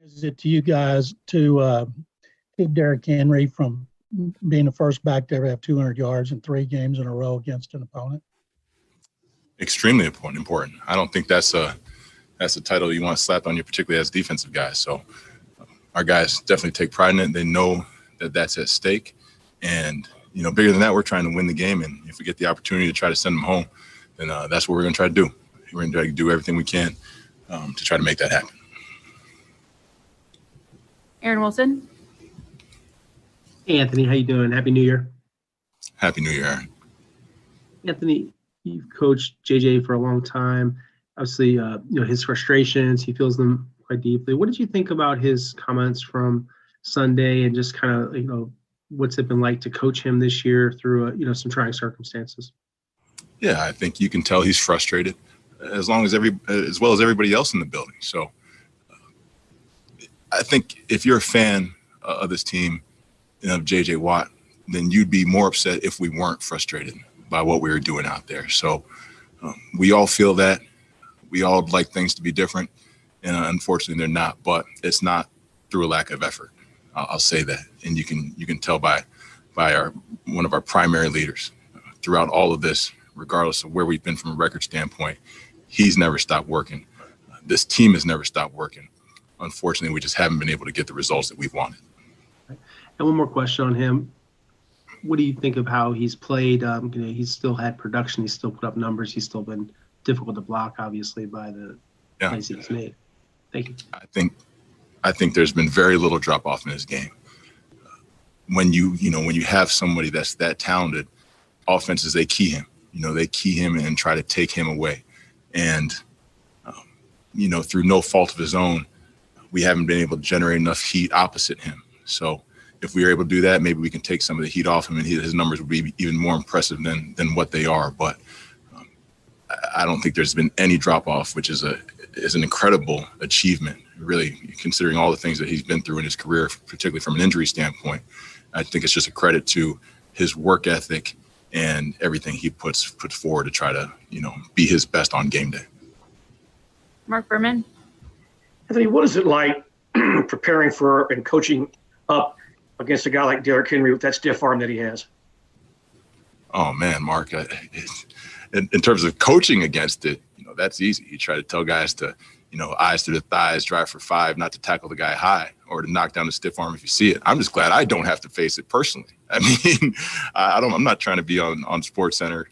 Is it to you guys to keep Derrick Henry from being the first back to ever have 200 yards in 3 games in a row against an opponent? Extremely important. I don't think that's a title you want slapped on you, particularly as defensive guys. So our guys definitely take pride in it. They know that that's at stake. And, bigger than that, we're trying to win the game. And if we get the opportunity to try to send them home, then that's what we're going to try to do. We're going to try to do everything we can to try to make that happen. Aaron Wilson. Hey, Anthony. How you doing? Happy New Year. Happy New Year, Aaron. Anthony, you've coached JJ for a long time. Obviously, his frustrations, he feels them quite deeply. What did you think about his comments from Sunday and just kind of, what's it been like to coach him this year through, some trying circumstances? Yeah, I think you can tell he's frustrated as well as everybody else in the building. So I think if you're a fan of this team and of JJ Watt, then you'd be more upset if we weren't frustrated by what we were doing out there. So we all feel that. We all like things to be different, and unfortunately they're not. But it's not through a lack of effort. I'll say that, and you can tell by one of our primary leaders throughout all of this, regardless of where we've been from a record standpoint. He's never stopped working. This team has never stopped working. Unfortunately, we just haven't been able to get the results that we've wanted. And one more question on him. What do you think of how he's played? He's still had production. He's still put up numbers. He's still been difficult to block, obviously, by the plays he's made. Thank you. I think there's been very little drop off in his game. When you have somebody that's that talented, offenses, they key him. They key him and try to take him away. And through no fault of his own, we haven't been able to generate enough heat opposite him. So if we are able to do that, maybe we can take some of the heat off him, and his numbers would be even more impressive than what they are. But I don't think there's been any drop off, which is an incredible achievement, really, considering all the things that he's been through in his career, particularly from an injury standpoint. I think it's just a credit to his work ethic and everything he puts forward to try to, be his best on game day. Mark Berman. Anthony, what is it like preparing for and coaching up against a guy like Derrick Henry with that stiff arm that he has? Oh man, Mark, in terms of coaching against it, that's easy. You try to tell guys to, eyes to the thighs, drive for 5, not to tackle the guy high or to knock down the stiff arm if you see it. I'm just glad I don't have to face it personally. I mean, I'm not trying to be on SportsCenter,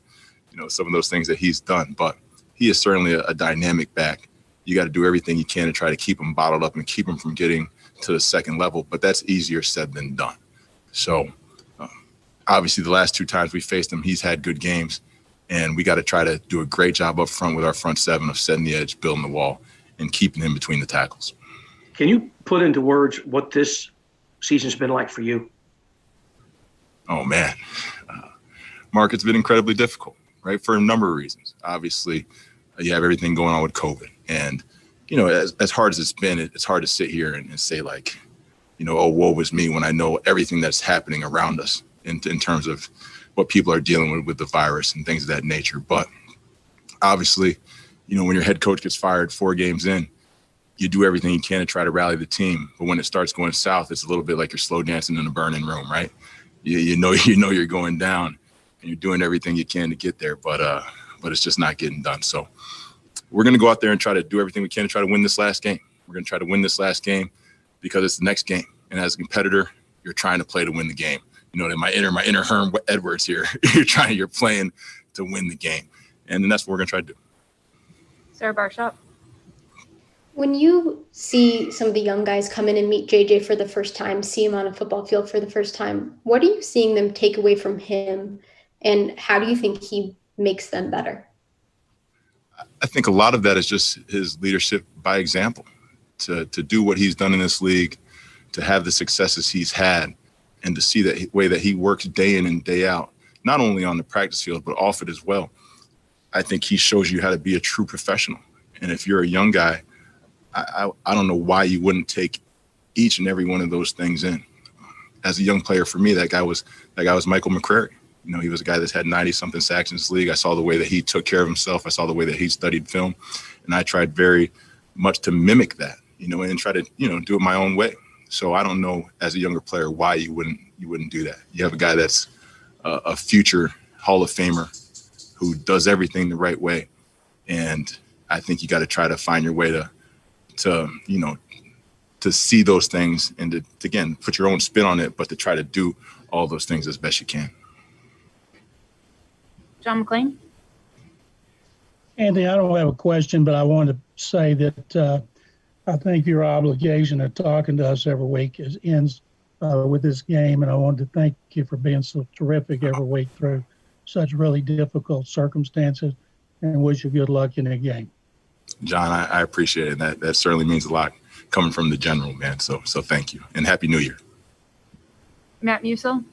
some of those things that he's done, but he is certainly a dynamic back. You got to do everything you can to try to keep him bottled up and keep him from getting to the second level, but that's easier said than done. So obviously the last 2 times we faced him, he's had good games, and we got to try to do a great job up front with our front 7 of setting the edge, building the wall, and keeping him between the tackles. Can you put into words what this season's been like for you? Oh, man. Mark, it's been incredibly difficult, right, for a number of reasons. Obviously, you have everything going on with COVID. And, as hard as it's been, it's hard to sit here and say, like, oh, woe is me, when I know everything that's happening around us in terms of what people are dealing with the virus and things of that nature. But obviously, when your head coach gets fired 4 games in, you do everything you can to try to rally the team. But when it starts going south, it's a little bit like you're slow dancing in a burning room, right? You know you're going down, and you're doing everything you can to get there, but it's just not getting done. So we're going to go out there and try to do everything we can to try to win this last game. We're going to try to win this last game because it's the next game. And as a competitor, you're trying to play to win the game. My inner Herm Edwards here. You're playing to win the game. And then that's what we're going to try to do. Sarah Barshop. When you see some of the young guys come in and meet JJ for the first time, see him on a football field for the first time, what are you seeing them take away from him, and how do you think he makes them better? I think a lot of that is just his leadership by example, to do what he's done in this league, to have the successes he's had, and to see that way that he works day in and day out, not only on the practice field, but off it as well. I think he shows you how to be a true professional. And if you're a young guy, I don't know why you wouldn't take each and every one of those things in. As a young player, for me, that guy was Michael McCrary. He was a guy that's had 90-something sacks in this league. I saw the way that he took care of himself. I saw the way that he studied film, and I tried very much to mimic that. and try to, do it my own way. So I don't know as a younger player why you wouldn't do that. You have a guy that's a future Hall of Famer who does everything the right way. And I think you got to try to find your way to see those things and to, again, put your own spin on it, but to try to do all those things as best you can. John McClain. Anthony, I don't have a question, but I wanted to say that I think your obligation of talking to us every week ends with this game, and I wanted to thank you for being so terrific every week through such really difficult circumstances, and wish you good luck in the game. John, I appreciate it. That certainly means a lot coming from the general, man. So thank you, and Happy New Year. Matt Musil.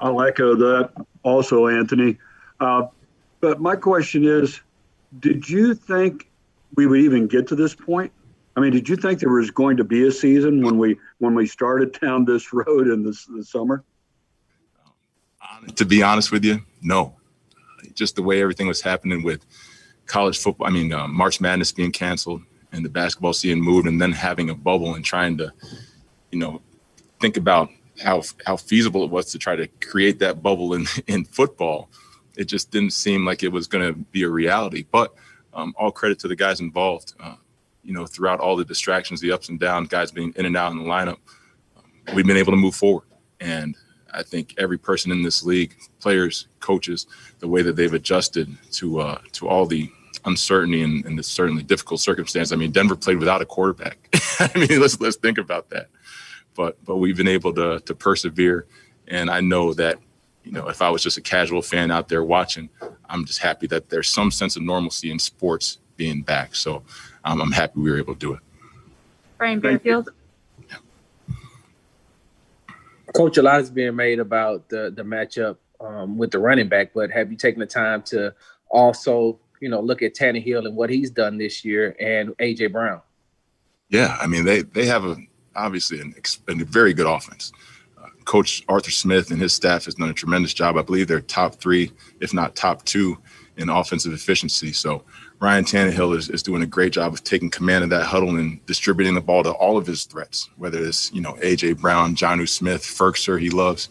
I'll echo that also, Anthony. But my question is, did you think we would even get to this point? I mean, did you think there was going to be a season when we started down this road in the summer? To be honest with you, no. Just the way everything was happening with college football, March Madness being canceled and the basketball season moved, and then having a bubble and trying to, think about how feasible it was to try to create that bubble in football. It just didn't seem like it was going to be a reality. But all credit to the guys involved. Throughout all the distractions, the ups and downs, guys being in and out in the lineup, we've been able to move forward. And I think every person in this league, players, coaches, the way that they've adjusted to all the uncertainty and the certainly difficult circumstance. Denver played without a quarterback. Let's think about that. But we've been able to persevere. And I know that, if I was just a casual fan out there watching, I'm just happy that there's some sense of normalcy in sports being back. So I'm happy we were able to do it. Brian Bearfield. Coach, a lot is being made about the matchup with the running back, but have you taken the time to also, look at Tannehill and what he's done this year and A.J. Brown? Yeah, they have obviously a very good offense. Coach Arthur Smith and his staff has done a tremendous job. I believe they're top 3, if not top 2, in offensive efficiency. So Ryan Tannehill is doing a great job of taking command of that huddle and distributing the ball to all of his threats, whether it's, A.J. Brown, Jonnu Smith, Ferkser he loves.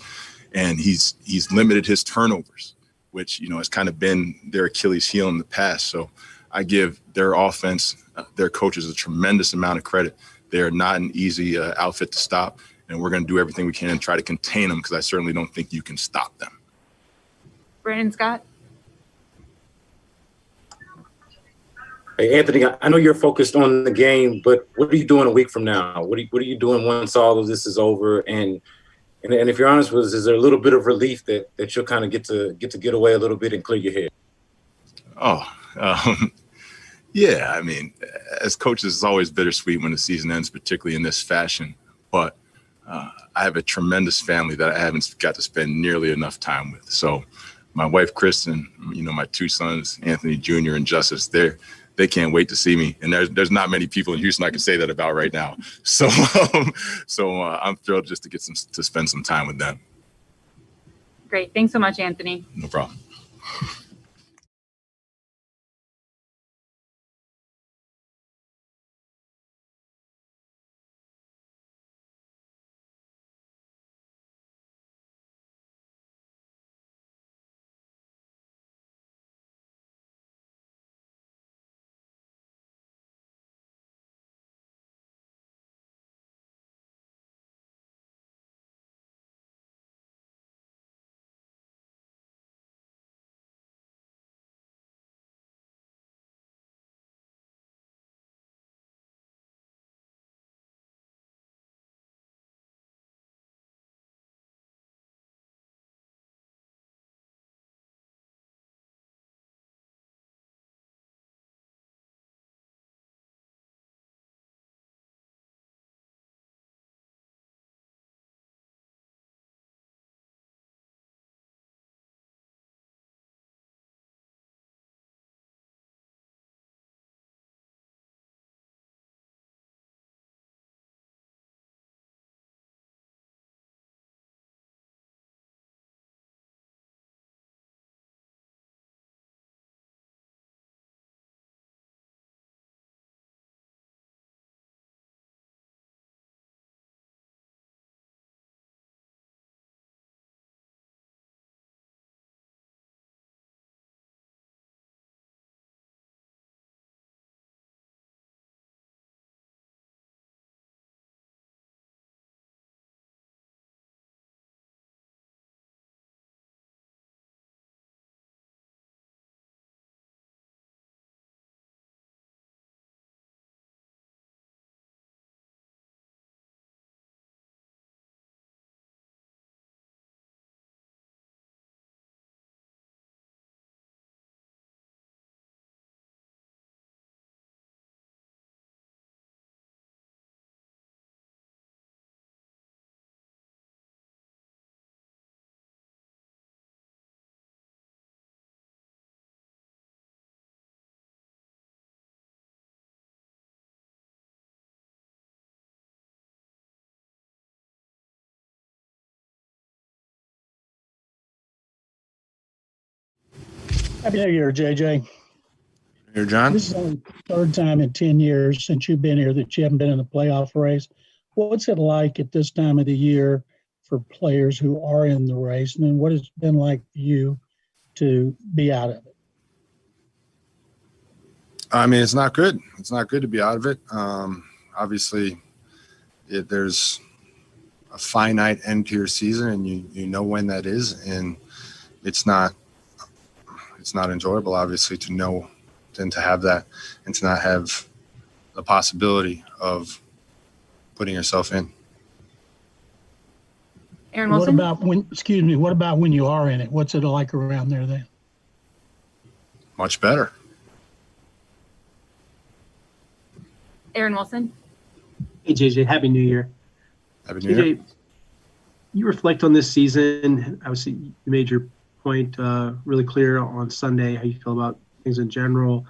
And he's limited his turnovers, which, has kind of been their Achilles heel in the past. So I give their offense, their coaches a tremendous amount of credit. They are not an easy outfit to stop. And we're going to do everything we can and try to contain them because I certainly don't think you can stop them. Brandon Scott. Hey, Anthony, I know you're focused on the game, but what are you doing a week from now? What are you doing once all of this is over? And if you're honest with us, is there a little bit of relief that you'll kind of get to get away a little bit and clear your head? Yeah, as coaches, it's always bittersweet when the season ends, particularly in this fashion. But I have a tremendous family that I haven't got to spend nearly enough time with. So my wife, Kristen, my 2 sons, Anthony Jr. and Justice, they can't wait to see me. And there's not many people in Houston I can say that about right now. So I'm thrilled just to to spend some time with them. Great. Thanks so much, Anthony. No problem. Happy New Year, JJ. Here, John. This is only the third time in 10 years since you've been here that you haven't been in the playoff race. What's it like at this time of the year for players who are in the race? And then what has it been like for you to be out of it? I mean, it's not good. It's not good to be out of it. Obviously, there's a finite end to your season, and you know when that is, and it's not enjoyable, obviously, to know and to have that and to not have the possibility of putting yourself in. Aaron Wilson. What about when you are in it? What's it like around there then? Much better. Aaron Wilson. Hey, JJ, Happy New Year. Happy New Year. JJ, you reflect on this season. Obviously, you made your point really clear on Sunday, how you feel about things in general.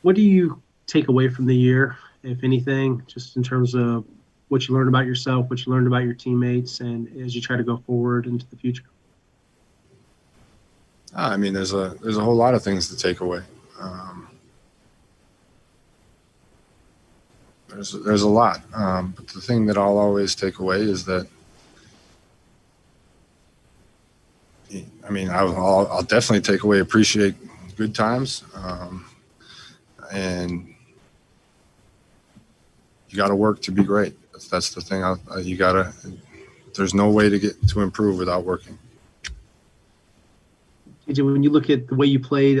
What do you take away from the year, if anything, just in terms of what you learned about yourself, what you learned about your teammates, and as you try to go forward into the future? I mean, there's a whole lot of things to take away. There's a lot, but the thing that I'll always take away is that, I mean, I'll definitely take away appreciate good times, and you got to work to be great. That's the thing. You gotta. There's no way to improve without working. AJ, when you look at the way you played,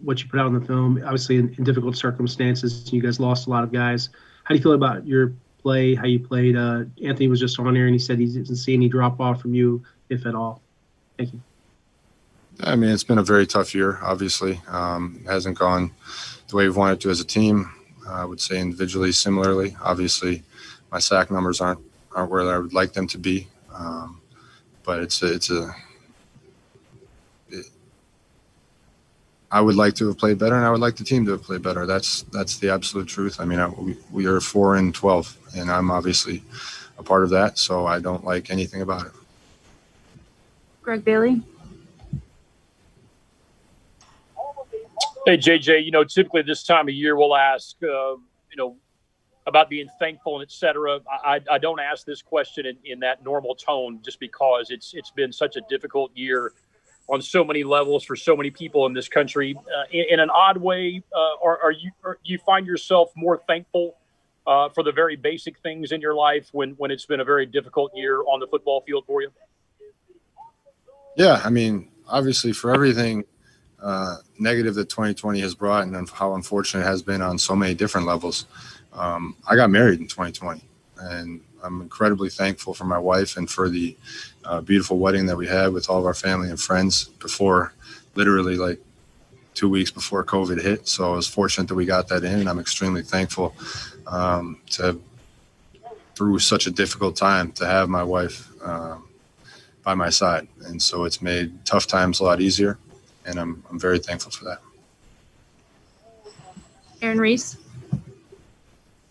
what you put out in the film, obviously in difficult circumstances, you guys lost a lot of guys. How do you feel about your play, how you played? Anthony was just on here, and he said he didn't see any drop-off from you, if at all. Thank you. I mean, it's been a very tough year, obviously. It hasn't gone the way we've wanted to as a team. I would say individually, similarly. Obviously, my sack numbers aren't where I would like them to be. But I would like to have played better, and I would like the team to have played better. That's the absolute truth. I mean, we are 4-12, and I'm obviously a part of that, so I don't like anything about it. Greg Bailey. Hey, JJ, typically this time of year we'll ask, about being thankful and et cetera. I don't ask this question in that normal tone just because it's been such a difficult year on so many levels for so many people in this country. In an odd way, do you find yourself more thankful for the very basic things in your life when it's been a very difficult year on the football field for you? Yeah, I mean, obviously for everything negative that 2020 has brought and how unfortunate it has been on so many different levels. I got married in 2020, and I'm incredibly thankful for my wife and for the beautiful wedding that we had with all of our family and friends before, literally like 2 weeks before COVID hit. So I was fortunate that we got that in, and I'm extremely thankful through such a difficult time to have my wife by my side. And so it's made tough times a lot easier, and I'm very thankful for that. Aaron Reese.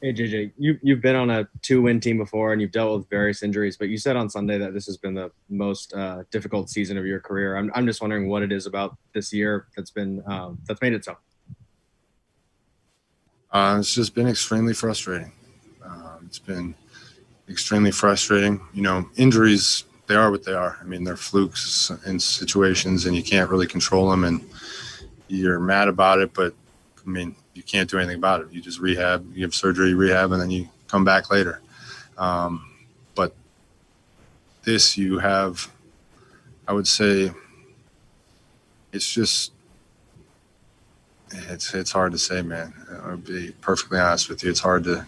Hey, JJ, you've been on a 2-win team before, and you've dealt with various injuries, but you said on Sunday that this has been the most difficult season of your career. I'm just wondering what it is about this year that's made it so. It's just been extremely frustrating. It's been extremely frustrating. Injuries, they are what they are. I mean, they're flukes in situations, and you can't really control them, and you're mad about it, but I mean, you can't do anything about it. You just rehab, you have surgery, rehab, and then you come back later. But this, you have, I would say, it's just, it's hard to say, man. I'll be perfectly honest with you. It's hard to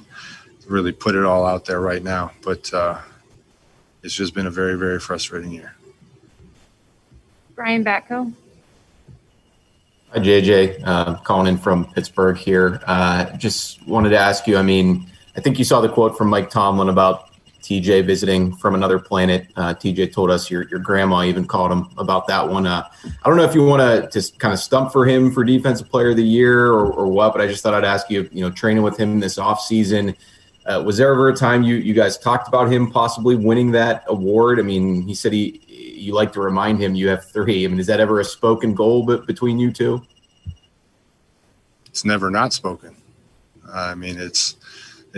really put it all out there right now, but it's just been a very, very frustrating year. Brian Batko. Hi, JJ. Calling in from Pittsburgh here. Just wanted to ask you, I mean, I think you saw the quote from Mike Tomlin about TJ visiting from another planet. TJ told us your grandma even called him about that one. I don't know if you want to just kind of stump for him for Defensive Player of the Year or what, but I just thought I'd ask you, training with him this offseason, was there ever a time you guys talked about him possibly winning that award? I mean, he said he you like to remind him you have 3. I mean, is that ever a spoken goal between you two? It's never not spoken. I mean, it's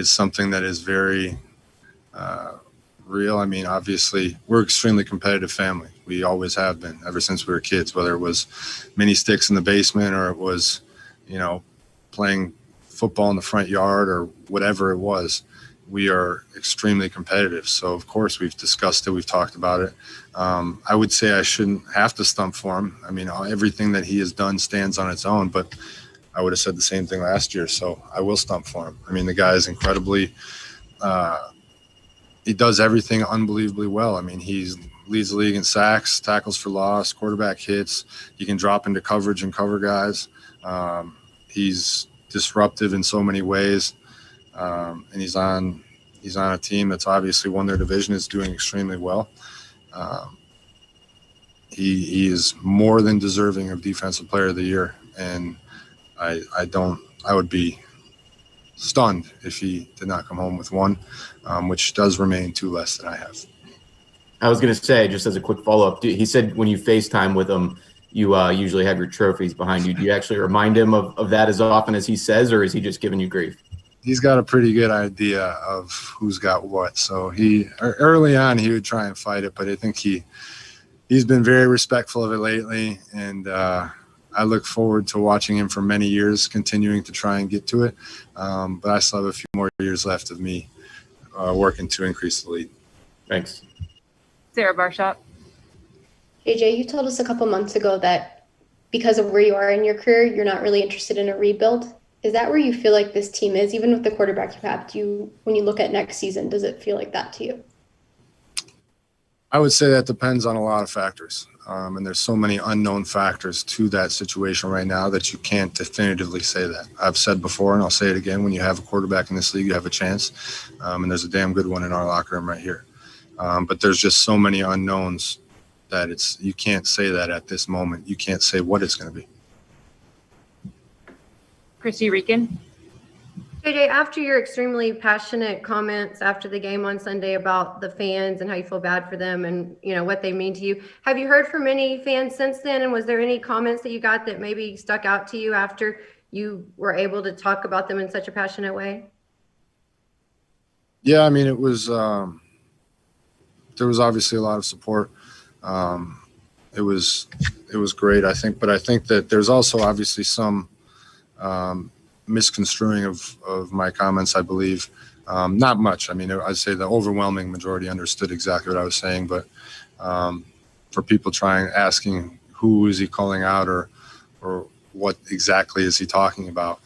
something that is very real. I mean, obviously, we're an extremely competitive family. We always have been ever since we were kids, whether it was mini sticks in the basement or it was, playing football in the front yard or whatever it was. We are extremely competitive. So, of course, we've discussed it. We've talked about it. I would say I shouldn't have to stump for him. I mean, everything that he has done stands on its own, but I would have said the same thing last year. So I will stump for him. I mean, the guy is incredibly he does everything unbelievably well. I mean, he leads the league in sacks, tackles for loss, quarterback hits. He can drop into coverage and cover guys. He's disruptive in so many ways. And he's on a team that's obviously won their division, is doing extremely well. He is more than deserving of Defensive Player of the Year, and I would be stunned if he did not come home with one, which does remain 2 less than I have. I was going to say, just as a quick follow-up, he said when you FaceTime with him, you usually have your trophies behind you. Do you actually remind him of that as often as he says, or is he just giving you grief? He's got a pretty good idea of who's got what. So early on he would try and fight it, but I think he's been very respectful of it lately, and I look forward to watching him for many years, continuing to try and get to it. But I still have a few more years left of me working to increase the lead. Thanks. Sarah Barshop. JJ, you told us a couple months ago that because of where you are in your career, you're not really interested in a rebuild. Is that where you feel like this team is, even with the quarterback you have? When you look at next season, does it feel like that to you? I would say that depends on a lot of factors. And there's so many unknown factors to that situation right now that you can't definitively say that. I've said before, and I'll say it again, when you have a quarterback in this league, you have a chance. And there's a damn good one in our locker room right here. But there's just so many unknowns that you can't say that at this moment. You can't say what it's going to be. Christy Rican. JJ, after your extremely passionate comments after the game on Sunday about the fans and how you feel bad for them and what they mean to you, have you heard from any fans since then? And was there any comments that you got that maybe stuck out to you after you were able to talk about them in such a passionate way? Yeah, I mean, it was there was obviously a lot of support. It was great, I think, but I think that there's also obviously some misconstruing of my comments, I believe. Not much. I mean, I'd say the overwhelming majority understood exactly what I was saying, but for people asking who is he calling out or what exactly is he talking about,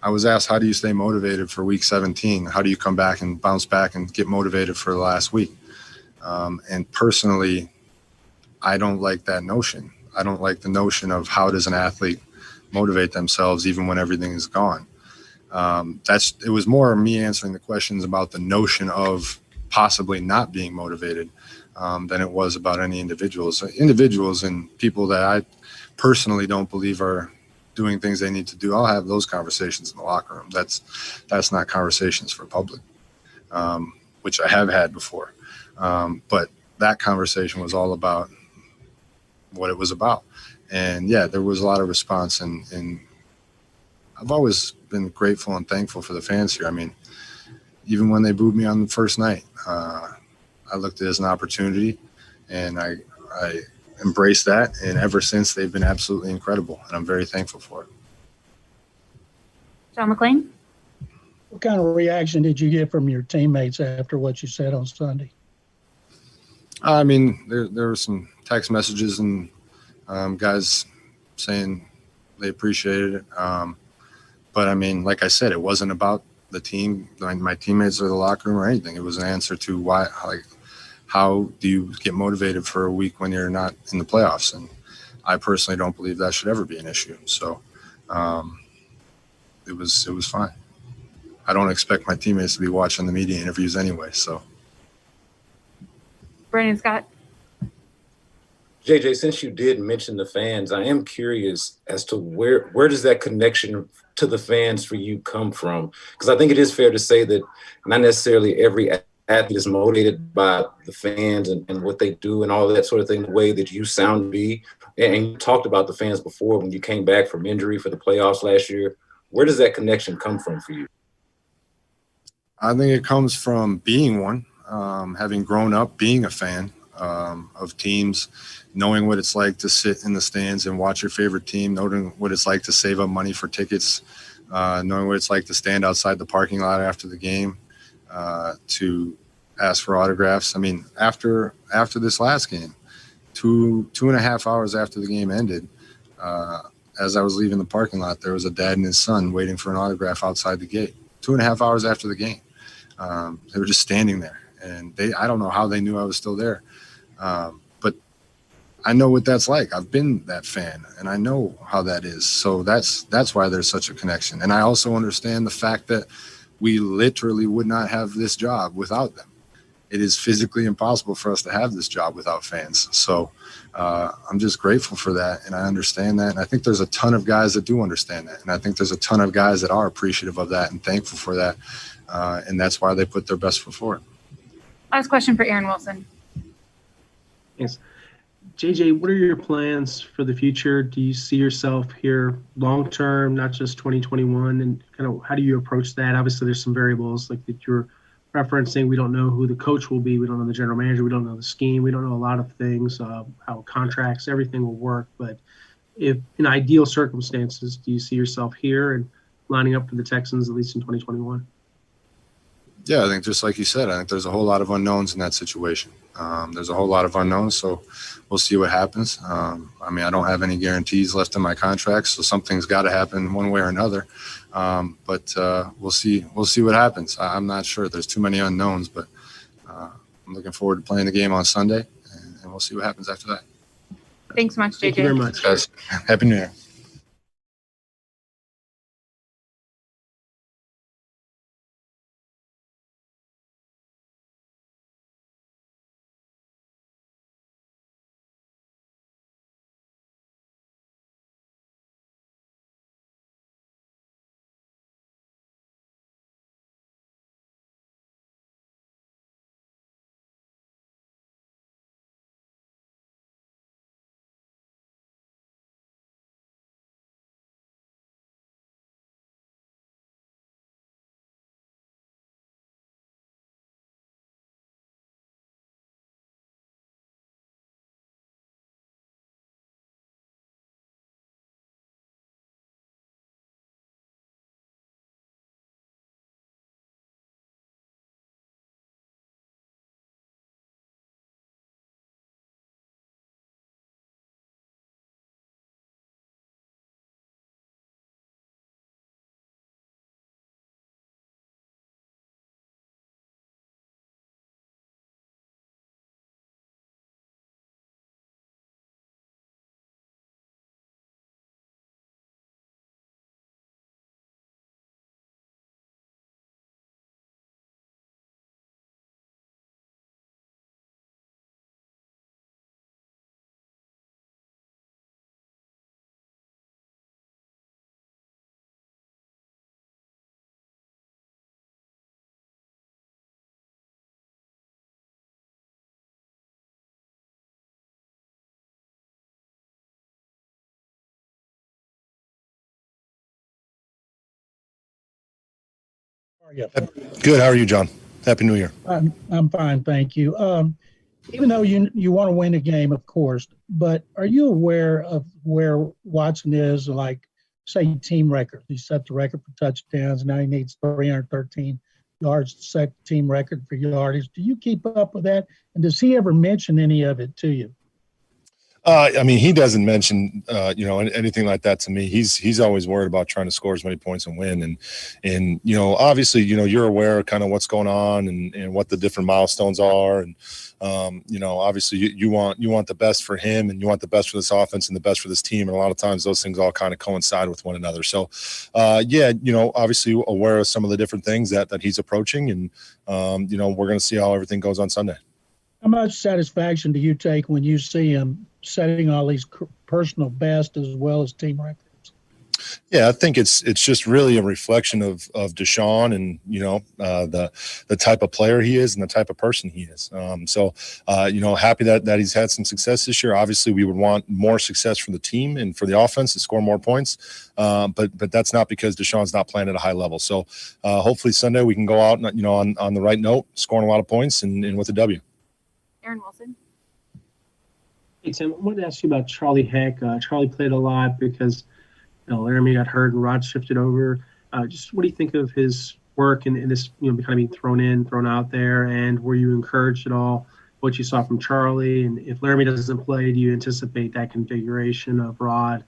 I was asked, how do you stay motivated for week 17? How do you come back and bounce back and get motivated for the last week? And personally, I don't like that notion. I don't like the notion of how does an athlete motivate themselves even when everything is gone. It was more me answering the questions about the notion of possibly not being motivated than it was about any individuals and people that I personally don't believe are doing things they need to do. I'll have those conversations in the locker room. That's not conversations for public, which I have had before. But that conversation was all about what it was about. And yeah, there was a lot of response, and I've always been grateful and thankful for the fans here. I mean, even when they booed me on the first night, I looked at it as an opportunity, and I embraced that. And ever since, they've been absolutely incredible, and I'm very thankful for it. John McClain. What kind of reaction did you get from your teammates after what you said on Sunday? I mean, there were some text messages and guys saying they appreciated it. But I mean, like I said, it wasn't about the team, my teammates or the locker room or anything. It was an answer to how do you get motivated for a week when you're not in the playoffs? And I personally don't believe that should ever be an issue. So it was fine. I don't expect my teammates to be watching the media interviews anyway. So. Brandon Scott. JJ, since you did mention the fans, I am curious as to where does that connection to the fans for you come from? Because I think it is fair to say that not necessarily every athlete is motivated by the fans and what they do and all that sort of thing, the way that you sound to be. And you talked about the fans before when you came back from injury for the playoffs last year. Where does that connection come from for you? I think it comes from being one, having grown up being a fan of teams, knowing what it's like to sit in the stands and watch your favorite team, knowing what it's like to save up money for tickets, knowing what it's like to stand outside the parking lot after the game, to ask for autographs. I mean, after this last game, two and a half hours after the game ended, as I was leaving the parking lot, there was a dad and his son waiting for an autograph outside the gate. 2.5 hours after the game. They were just standing there, and I don't know how they knew I was still there. But I know what that's like. I've been that fan, and I know how that is. So that's why there's such a connection. And I also understand the fact that we literally would not have this job without them. It is physically impossible for us to have this job without fans. So I'm just grateful for that, and I understand that. And I think there's a ton of guys that do understand that. And I think there's a ton of guys that are appreciative of that and thankful for that. And that's why they put their best foot forward. Last question for Aaron Wilson. Yes. JJ, what are your plans for the future? Do you see yourself here long-term, not just 2021? And kind of how do you approach that? Obviously, there's some variables like that you're referencing. We don't know who the coach will be. We don't know the general manager. We don't know the scheme. We don't know a lot of things, how contracts, everything will work. But if in ideal circumstances, do you see yourself here and lining up for the Texans, at least in 2021? Yeah, I think just like you said, I think there's a whole lot of unknowns in that situation. There's a whole lot of unknowns, so we'll see what happens. I mean, I don't have any guarantees left in my contract, so something's got to happen one way or another. But we'll see. We'll see what happens. I'm not sure. There's too many unknowns, but I'm looking forward to playing the game on Sunday, and we'll see what happens after that. Thanks so much, JJ. Thank you very much. Guys, Happy New Year. Yeah. Good. How are you, John? Happy New Year. I'm fine, thank you. Even though you want to win a game, of course, but are you aware of where Watson is, like, say, team record? He set the record for touchdowns. Now he needs 313 yards to set the team record for yardage. Do you keep up with that? And does he ever mention any of it to you? I mean, he doesn't mention, anything like that to me. He's always worried about trying to score as many points and win. And obviously, you're aware of kind of what's going on and what the different milestones are. And, obviously you want the best for him and you want the best for this offense and the best for this team. And a lot of times those things all kind of coincide with one another. So, obviously aware of some of the different things that he's approaching. And, we're going to see how everything goes on Sunday. How much satisfaction do you take when you see him setting all these personal best as well as team records? Yeah, I think it's just really a reflection of Deshaun and the type of player he is and the type of person he is. Happy that he's had some success this year. Obviously, we would want more success for the team and for the offense to score more points. But that's not because Deshaun's not playing at a high level. So hopefully Sunday we can go out on the right note, scoring a lot of points and with a W. Aaron Wilson. Hey, Tim, I wanted to ask you about Charlie Heck. Charlie played a lot because Laramie got hurt and Rod shifted over. Just what do you think of his work and this, kind of being thrown out there? And were you encouraged at all what you saw from Charlie? And if Laramie doesn't play, do you anticipate that configuration of Rod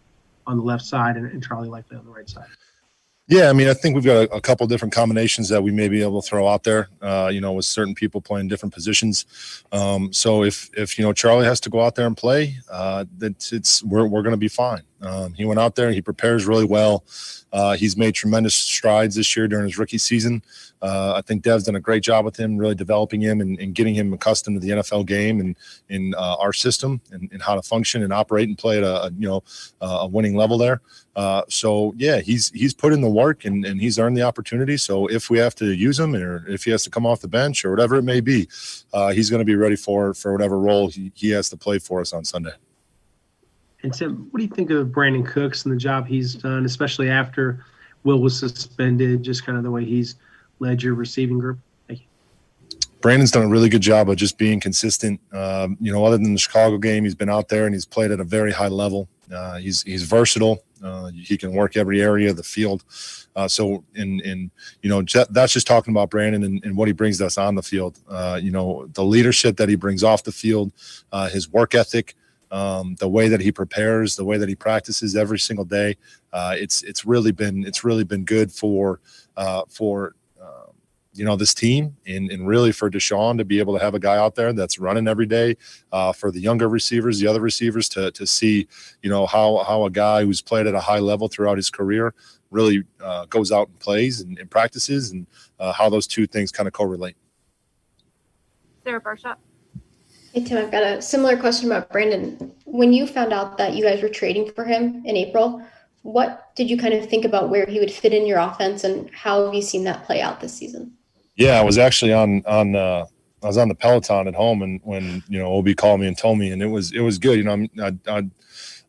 on the left side and Charlie likely on the right side? Yeah, I mean, I think we've got a couple different combinations that we may be able to throw out there, with certain people playing different positions. So if Charlie has to go out there and play, we're going to be fine. He went out there, he prepares really well. He's made tremendous strides this year during his rookie season. I think Dev's done a great job with him, really developing him and getting him accustomed to the NFL game and in our system and how to function and operate and play at a winning level there. He's put in the work and he's earned the opportunity. So if we have to use him or if he has to come off the bench or whatever it may be, he's going to be ready for whatever role he has to play for us on Sunday. And Tim, what do you think of Brandon Cooks and the job he's done, especially after Will was suspended, just kind of the way he's led your receiving group? Thank you. Brandon's done a really good job of just being consistent. Other than the Chicago game, he's been out there and he's played at a very high level. He's versatile. He can work every area of the field. That's just talking about Brandon and what he brings us on the field. The leadership that he brings off the field, his work ethic, the way that he prepares, the way that he practices every single day. It's really been good for this team and really for Deshaun to be able to have a guy out there that's running every day, for the younger receivers, the other receivers to see, how a guy who's played at a high level throughout his career really goes out and plays and practices and how those two things kind of correlate. Sarah Barshop. Hey, Tim, I've got a similar question about Brandon. When you found out that you guys were trading for him in April, what did you kind of think about where he would fit in your offense and how have you seen that play out this season? Yeah, I was actually on the Peloton at home and when, OB called me and told me, and it was good.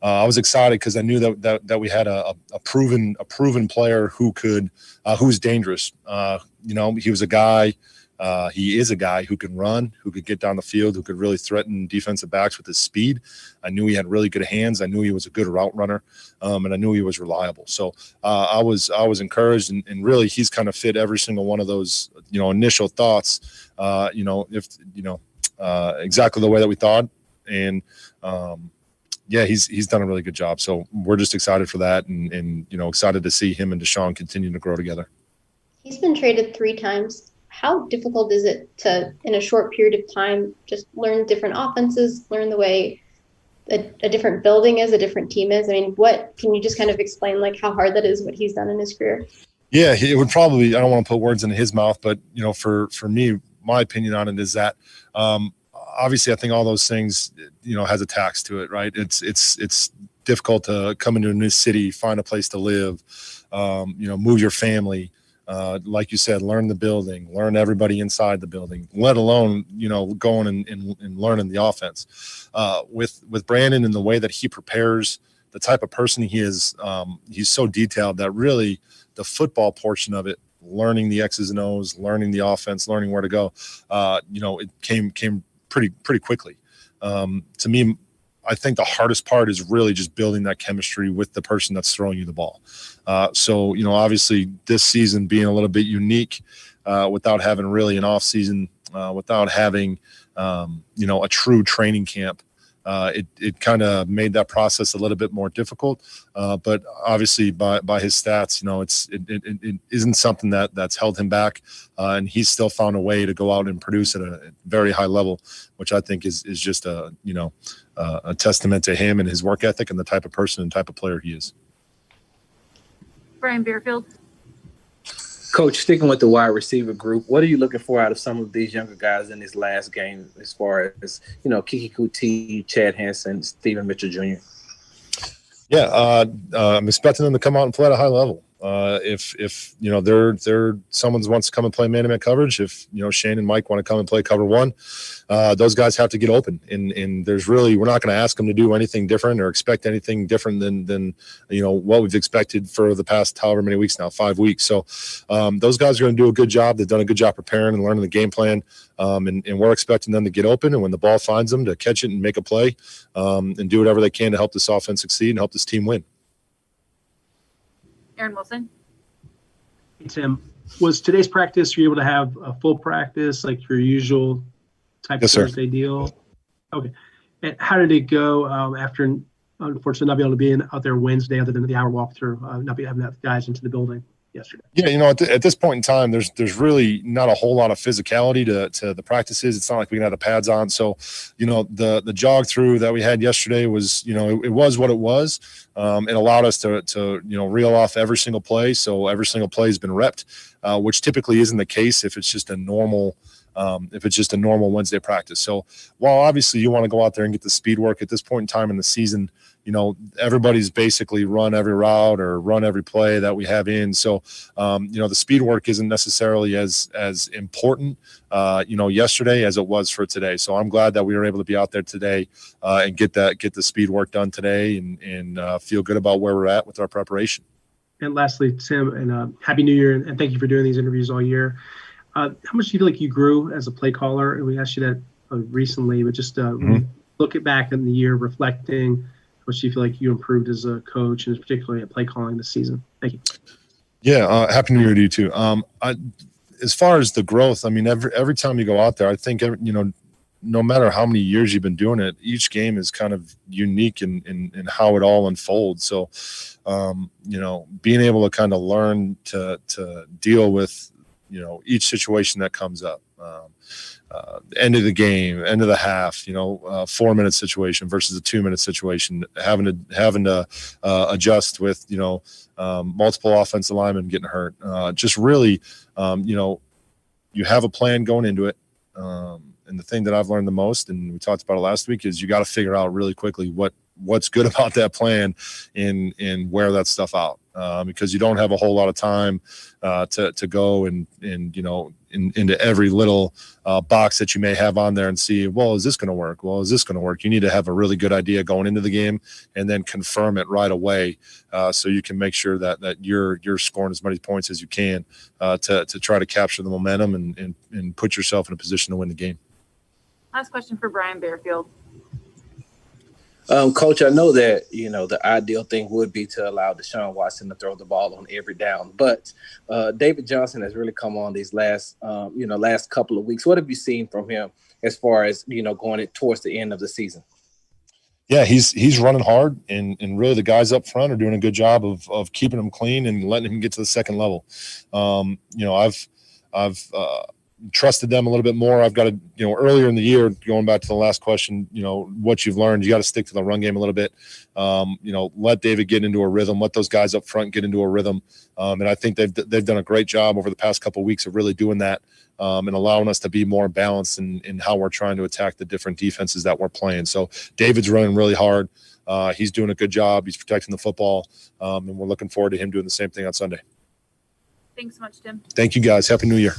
I was excited because I knew that we had a proven player who's dangerous. He was a guy. He is a guy who can run, who could get down the field, who could really threaten defensive backs with his speed. I knew he had really good hands. I knew he was a good route runner, and I knew he was reliable. So I was encouraged, and really he's kind of fit every single one of those initial thoughts. Exactly the way that we thought, and he's done a really good job. So we're just excited for that, and excited to see him and Deshaun continue to grow together. He's been traded 3 times. How difficult is it to, in a short period of time, just learn different offenses, learn the way a different building is, a different team is? I mean, what can you just kind of explain, like how hard that is, what he's done in his career? Yeah, it would probably, I don't want to put words in his mouth, but, for me, my opinion on it is that obviously I think all those things, has a tax to it, right? It's difficult to come into a new city, find a place to live, move your family. Like you said, learn the building, learn everybody inside the building, let alone, going and learning the offense. With Brandon and the way that he prepares, the type of person he is, he's so detailed that really the football portion of it, learning the X's and O's, learning the offense, learning where to go, it came pretty quickly. To me, I think the hardest part is really just building that chemistry with the person that's throwing you the ball. Obviously this season being a little bit unique, without having really an off season, without having, a true training camp, it kind of made that process a little bit more difficult. But obviously by his stats, it isn't something that's held him back. And he's still found a way to go out and produce at a very high level, which I think is just a testament to him and his work ethic and the type of person and type of player he is. Brian Beerfield. Coach, sticking with the wide receiver group, what are you looking for out of some of these younger guys in this last game as far as, Kiki Kuti, Chad Hansen, Stephen Mitchell Jr.? Yeah, I'm expecting them to come out and play at a high level. If you know they're someone wants to come and play man-to-man coverage, if you know Shane and Mike want to come and play cover one, those guys have to get open. And there's really we're not going to ask them to do anything different or expect anything different than you know what we've expected for the past however many weeks now, 5 weeks. So those guys are going to do a good job. They've done a good job preparing and learning the game plan. And we're expecting them to get open, and when the ball finds them, to catch it and make a play, and do whatever they can to help this offense succeed and help this team win. Aaron Wilson. Hey, Tim, was today's practice, were you able to have a full practice, like your usual type Yes, of sir. Thursday deal? Okay. And how did it go after, unfortunately, not being able to be out there Wednesday other than the hour walkthrough, not having enough guys into the building yesterday? Yeah, you know, at this point in time, there's really not a whole lot of physicality to the practices. It's not like we can have the pads on. So, you know, the jog through that we had yesterday was, you know, it was what it was. It allowed us to you know reel off every single play. So every single play has been repped, which typically isn't the case if it's just a normal. Wednesday practice. So while obviously you want to go out there and get the speed work at this point in time in the season, you know, everybody's basically run every route or run every play that we have in. So, you know, the speed work isn't necessarily as important, you know, yesterday as it was for today. So I'm glad that we were able to be out there today and get the speed work done today and feel good about where we're at with our preparation. And lastly, Tim, and Happy New Year, and thank you for doing these interviews all year. How much do you feel like you grew as a play caller? And we asked you that recently, but just look back in the year, reflecting, how much do you feel like you improved as a coach and particularly at play calling this season? Thank you. Yeah, Happy New Year to you too. As far as the growth, I mean, every time you go out there, I think you know, no matter how many years you've been doing it, each game is kind of unique in how it all unfolds. So, you know, being able to kind of learn to deal with, you know, each situation that comes up, end of the game, end of the half, you know, 4-minute situation versus a 2-minute situation, having to adjust with, you know, multiple offensive linemen getting hurt. Just really, you know, you have a plan going into it. And the thing that I've learned the most, and we talked about it last week, is you got to figure out really quickly what's good about that plan and wear that stuff out, because you don't have a whole lot of time to go and you know into every little box that you may have on there and see, well, is this going to work? Well, is this going to work? You need to have a really good idea going into the game and then confirm it right away, so you can make sure that you're scoring as many points as you can to try to capture the momentum and put yourself in a position to win the game. Last question for Brian Bearfield. Coach, I know that, you know, the ideal thing would be to allow Deshaun Watson to throw the ball on every down, but David Johnson has really come on these last couple of weeks. What have you seen from him as far as, you know, going towards the end of the season? Yeah, he's running hard, and really the guys up front are doing a good job of keeping him clean and letting him get to the second level. You know, I've trusted them a little bit more. I've got to, you know, earlier in the year, going back to the last question, you know, what you've learned, you got to stick to the run game a little bit. You know, let David get into a rhythm, let those guys up front get into a rhythm. And I think they've done a great job over the past couple of weeks of really doing that, and allowing us to be more balanced in how we're trying to attack the different defenses that we're playing. So David's running really hard. He's doing a good job. He's protecting the football. And we're looking forward to him doing the same thing on Sunday. Thanks so much, Tim. Thank you, guys. Happy New Year.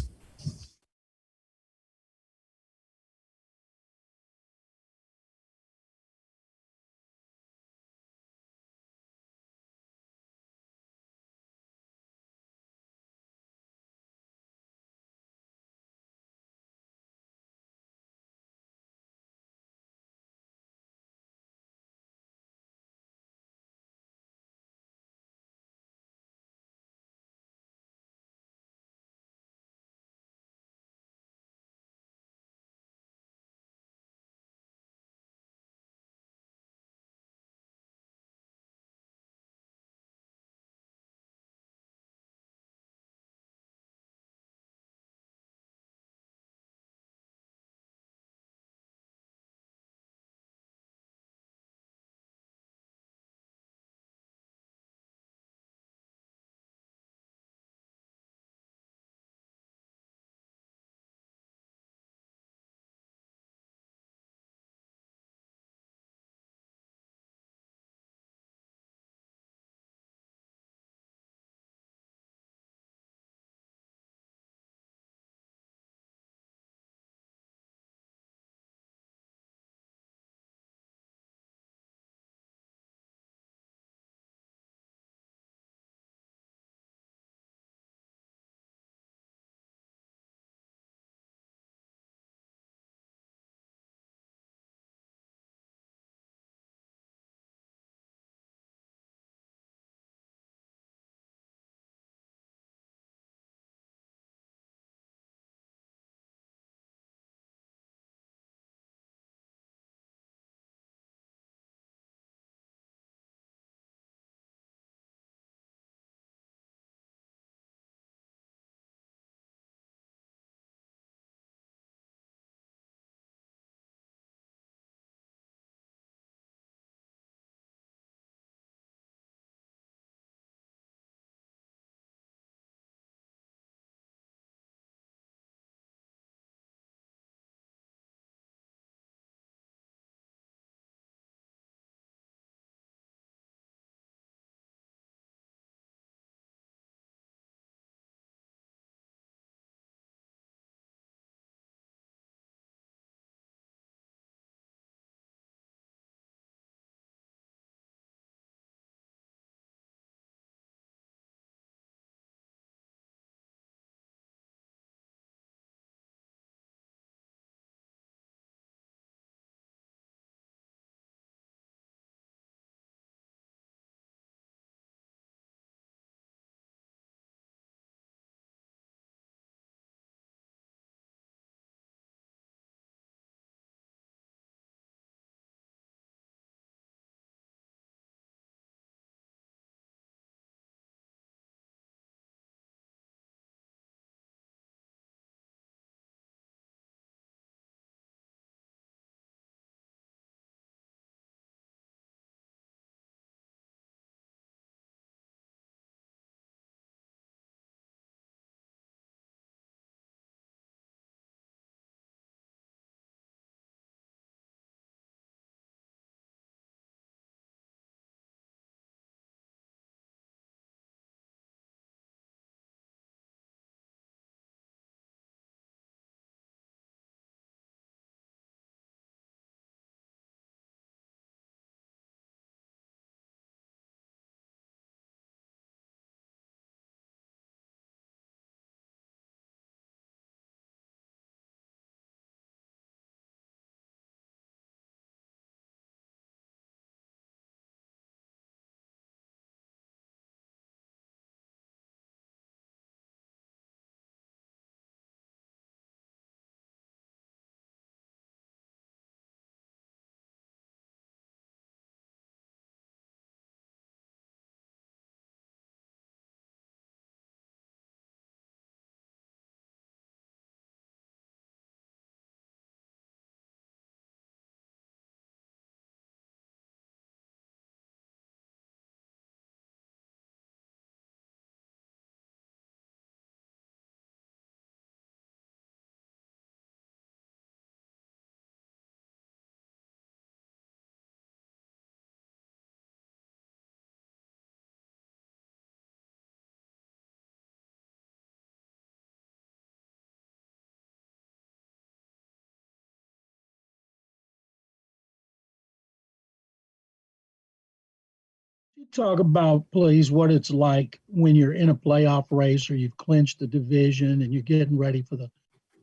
Talk about, please, what it's like when you're in a playoff race or you've clinched the division and you're getting ready for the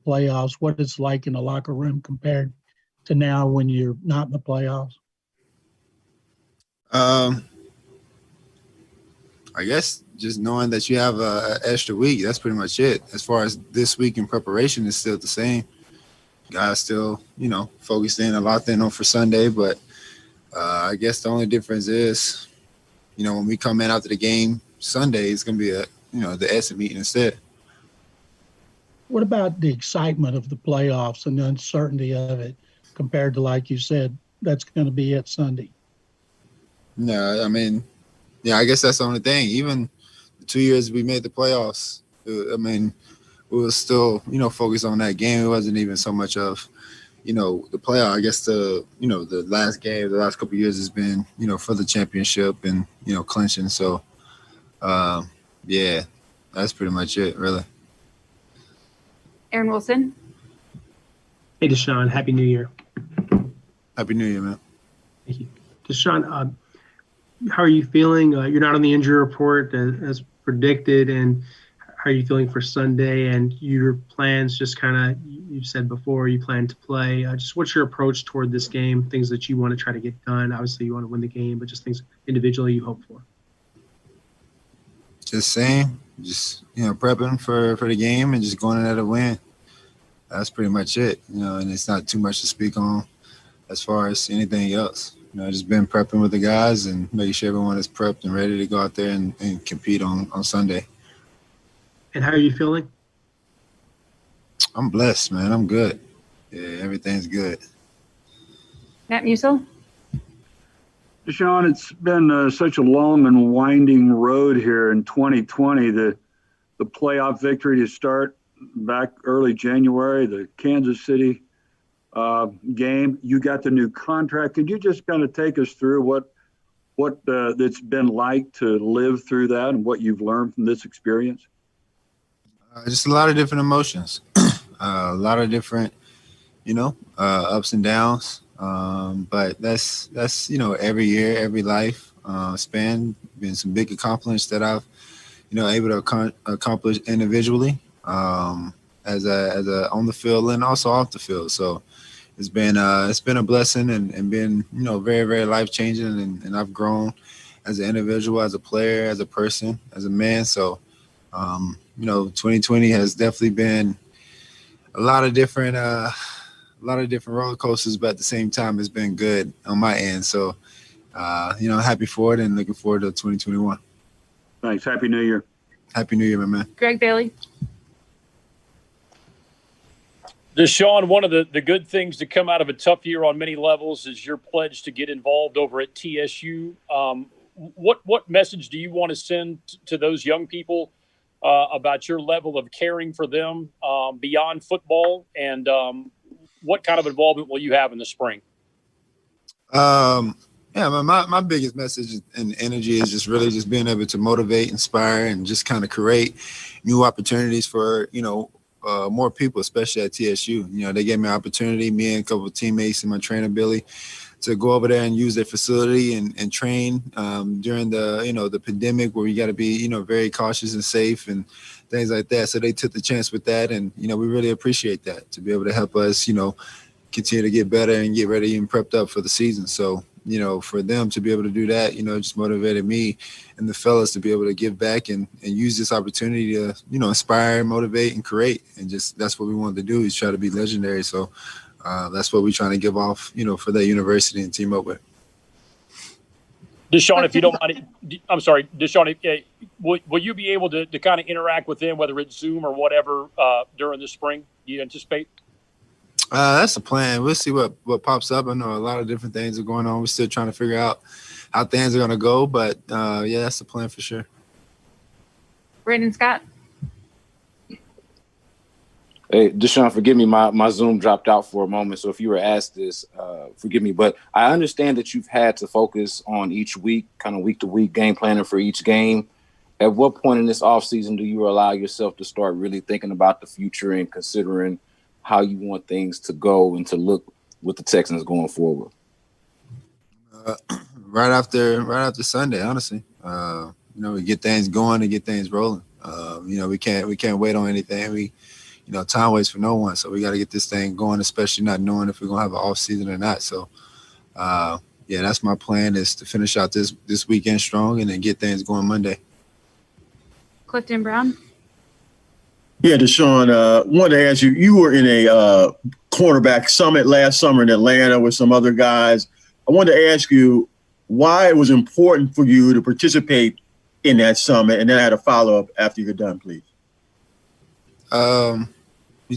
playoffs, what it's like in the locker room compared to now when you're not in the playoffs? I guess just knowing that you have an extra week, that's pretty much it. As far as this week in preparation is still the same. Guys still, focused in and locked in on for Sunday, but I guess the only difference is, when we come in after the game Sunday, it's going to be the ESSA meeting instead. What about the excitement of the playoffs and the uncertainty of it compared to, like you said, that's going to be it Sunday? No, I guess that's the only thing. Even the 2 years we made the playoffs, we were still, focused on that game. It wasn't even so much of, the playoff. I guess the last game, the last couple of years has been, for the championship and, clinching. So, yeah, that's pretty much it, really. Aaron Wilson. Hey, Deshaun, Happy New Year. Happy New Year, man. Thank you. Deshaun, how are you feeling? You're not on the injury report as predicted, and how are you feeling for Sunday and your plans? Just kind of, you said before you plan to play. Just what's your approach toward this game? Things that you want to try to get done. Obviously, you want to win the game, but just things individually you hope for. Just same, prepping for the game and just going in there to win. That's pretty much it, and it's not too much to speak on as far as anything else. Just been prepping with the guys and making sure everyone is prepped and ready to go out there and compete on Sunday. And how are you feeling? I'm blessed, man. I'm good. Yeah, everything's good. Matt Musil. Deshaun, it's been such a long and winding road here in 2020. The playoff victory to start back early January, the Kansas City game. You got the new contract. Could you just kind of take us through what it's been like to live through that and what you've learned from this experience? Just a lot of different emotions, a lot of different, ups and downs. But that's every year, every life span, been some big accomplishments that I've, able to accomplish individually, as a on the field and also off the field. So it's been a blessing and been, very, very life changing, and I've grown as an individual, as a player, as a person, as a man. So, 2020 has definitely been a lot of different roller coasters, but at the same time, it's been good on my end. So, happy for it and looking forward to 2021. Thanks. Happy New Year. Happy New Year, my man. Greg Bailey. Deshaun, one of the good things to come out of a tough year on many levels is your pledge to get involved over at TSU. What message do you want to send to those young people about your level of caring for them beyond football, and what kind of involvement will you have in the spring? My biggest message and energy is just really just being able to motivate, inspire, and just kind of create new opportunities for, more people, especially at TSU. They gave me an opportunity, me and a couple of teammates and my trainer, Billy, to go over there and use their facility and train during the pandemic, where you got to be, very cautious and safe and things like that. So they took the chance with that. And, we really appreciate that, to be able to help us, continue to get better and get ready and prepped up for the season. So, for them to be able to do that, just motivated me and the fellas to be able to give back and use this opportunity to, inspire, motivate, and create. And just that's what we wanted to do, is try to be legendary. So that's what we're trying to give off, for that university and team up with. Deshaun, if you don't mind, I'm sorry, Deshaun, will you be able to kind of interact with them, whether it's Zoom or whatever, during the spring? Do you anticipate? That's the plan. We'll see what pops up. I know a lot of different things are going on. We're still trying to figure out how things are going to go, but that's the plan for sure. Brandon Scott. Hey, Deshaun, forgive me. My Zoom dropped out for a moment. So if you were asked this, forgive me. But I understand that you've had to focus on each week, kind of week to week game planning for each game. At what point in this offseason do you allow yourself to start really thinking about the future and considering how you want things to go and to look with the Texans going forward? right after Sunday, honestly. We get things going and get things rolling. We can't wait on anything. Time waits for no one. So we got to get this thing going, especially not knowing if we're going to have an off season or not. So, that's my plan, is to finish out this weekend strong and then get things going Monday. Clifton Brown. Yeah, Deshaun, wanted to ask you, you were in a cornerback summit last summer in Atlanta with some other guys. I wanted to ask you why it was important for you to participate in that summit, and then I had a follow-up after you're done, please. You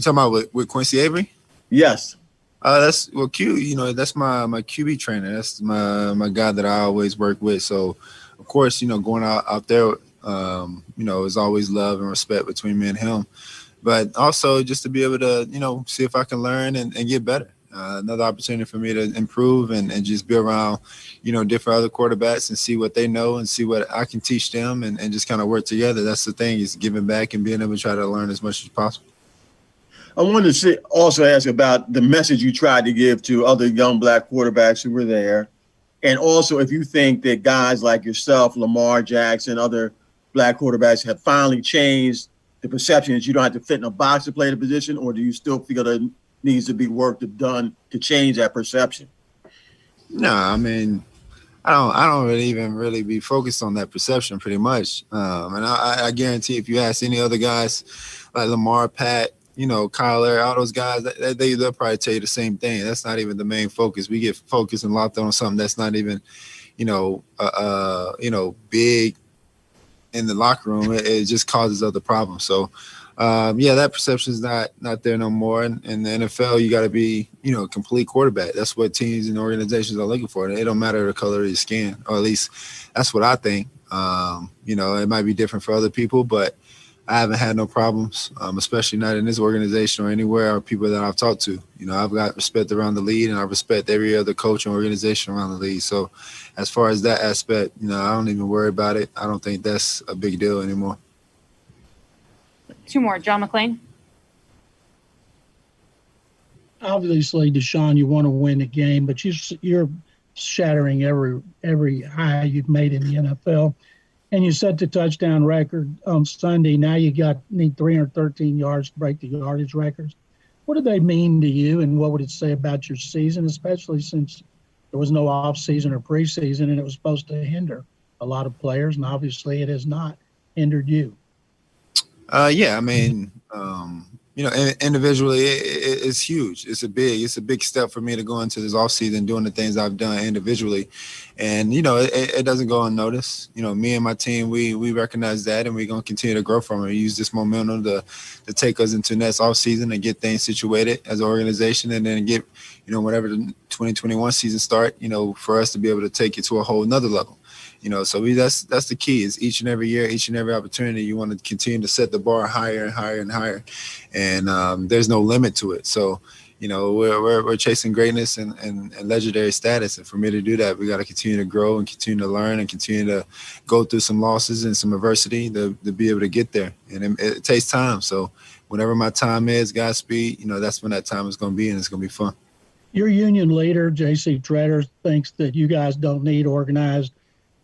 talking about with Quincy Avery? Yes. That's Q. That's my QB trainer. That's my guy that I always work with. So, of course, going out there, is always love and respect between me and him. But also just to be able to, see if I can learn and get better. Another opportunity for me to improve and just be around, different other quarterbacks and see what they know and see what I can teach them and just kind of work together. That's the thing, is giving back and being able to try to learn as much as possible. I wanted to also ask about the message you tried to give to other young black quarterbacks who were there. And also if you think that guys like yourself, Lamar Jackson, other black quarterbacks have finally changed the perception that you don't have to fit in a box to play the position, or do you still feel there needs to be work done to change that perception? No, I mean, I don't really be focused on that perception pretty much. And I guarantee if you ask any other guys like Lamar, Pat, Kyler, all those guys, they'll probably tell you the same thing. That's not even the main focus. We get focused and locked on something that's not even, big in the locker room. It just causes other problems. So, that perception is not there no more. And in the NFL, you got to be, a complete quarterback. That's what teams and organizations are looking for. It don't matter the color of your skin, or at least that's what I think. It might be different for other people, but I haven't had no problems, especially not in this organization or anywhere, or people that I've talked to. I've got respect around the league, and I respect every other coach and organization around the league. So as far as that aspect, I don't even worry about it. I don't think that's a big deal anymore. Two more. John McClain. Obviously, Deshaun, you want to win the game, but you're shattering every high you've made in the NFL. And you set the touchdown record on Sunday. Now you need 313 yards to break the yardage records. What do they mean to you, and what would it say about your season, especially since there was no off-season or preseason and it was supposed to hinder a lot of players, and obviously it has not hindered you? Individually, it's huge. It's a big step for me to go into this offseason doing the things I've done individually. And, it doesn't go unnoticed. Me and my team, we recognize that, and we're going to continue to grow from it. We use this momentum to take us into next offseason and get things situated as an organization, and then get, whenever the 2021 season start, for us to be able to take it to a whole nother level. So that's the key, is each and every year, each and every opportunity, you want to continue to set the bar higher and higher and higher. And there's no limit to it. So, we're chasing greatness and legendary status. And for me to do that, we got to continue to grow and continue to learn and continue to go through some losses and some adversity to be able to get there. And it takes time. So whenever my time is, Godspeed, that's when that time is going to be, and it's going to be fun. Your union leader, J.C. Treader, thinks that you guys don't need organized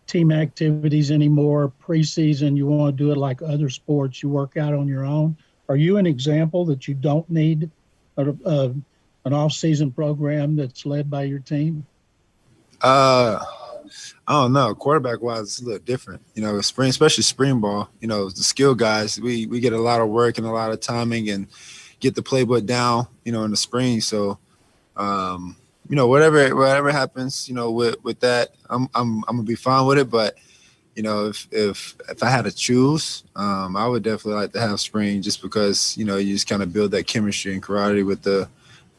team activities anymore. Preseason, you want to do it like other sports. You work out on your own. Are you an example that you don't need an off-season program that's led by your team? I don't know. Quarterback-wise, it's a little different. Spring, especially spring ball. The skill guys, we get a lot of work and a lot of timing and get the playbook down. In the spring. So, whatever happens, with that, I'm gonna be fine with it. But if I had to choose, I would definitely like to have spring, just because you just kind of build that chemistry and camaraderie with the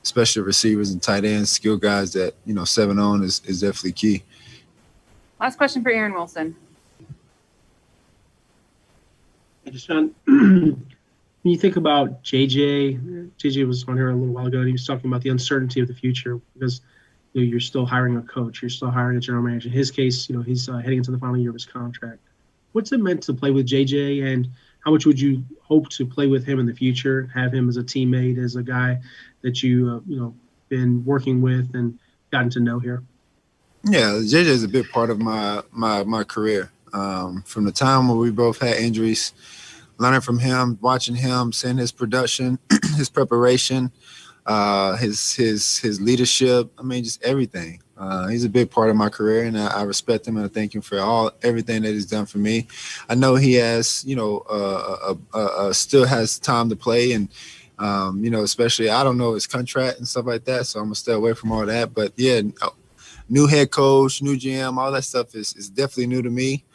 especially receivers and tight ends, skill guys that 7-on is definitely key. Last question for Aaron Wilson. Deshaun, when you think about JJ was on here a little while ago, and he was talking about the uncertainty of the future, because you're still hiring a coach, you're still hiring a general manager. In his case, he's heading into the final year of his contract. What's it meant to play with JJ, and how much would you hope to play with him in the future, have him as a teammate, as a guy that you been working with and gotten to know here? Yeah, JJ is a big part of my career. From the time when we both had injuries, learning from him, watching him, seeing his production, his preparation, his leadership. I mean, just everything. He's a big part of my career, and I respect him and I thank him for everything that he's done for me. I know he has, still has time to play, and especially I don't know his contract and stuff like that, so I'm gonna stay away from all that. But yeah, new head coach, new GM, all that stuff is definitely new to me.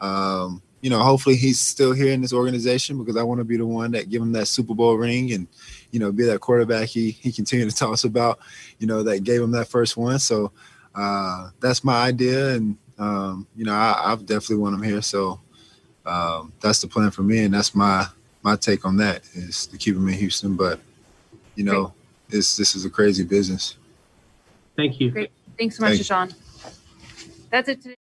Hopefully he's still here in this organization because I want to be the one that give him that Super Bowl ring and, be that quarterback he continued to tell us about, that gave him that first one. So that's my idea. And, I definitely want him here. So that's the plan for me. And that's my take on that is to keep him in Houston. But, this is a crazy business. Thank you. Great. Thanks so much, Deshaun. That's it today.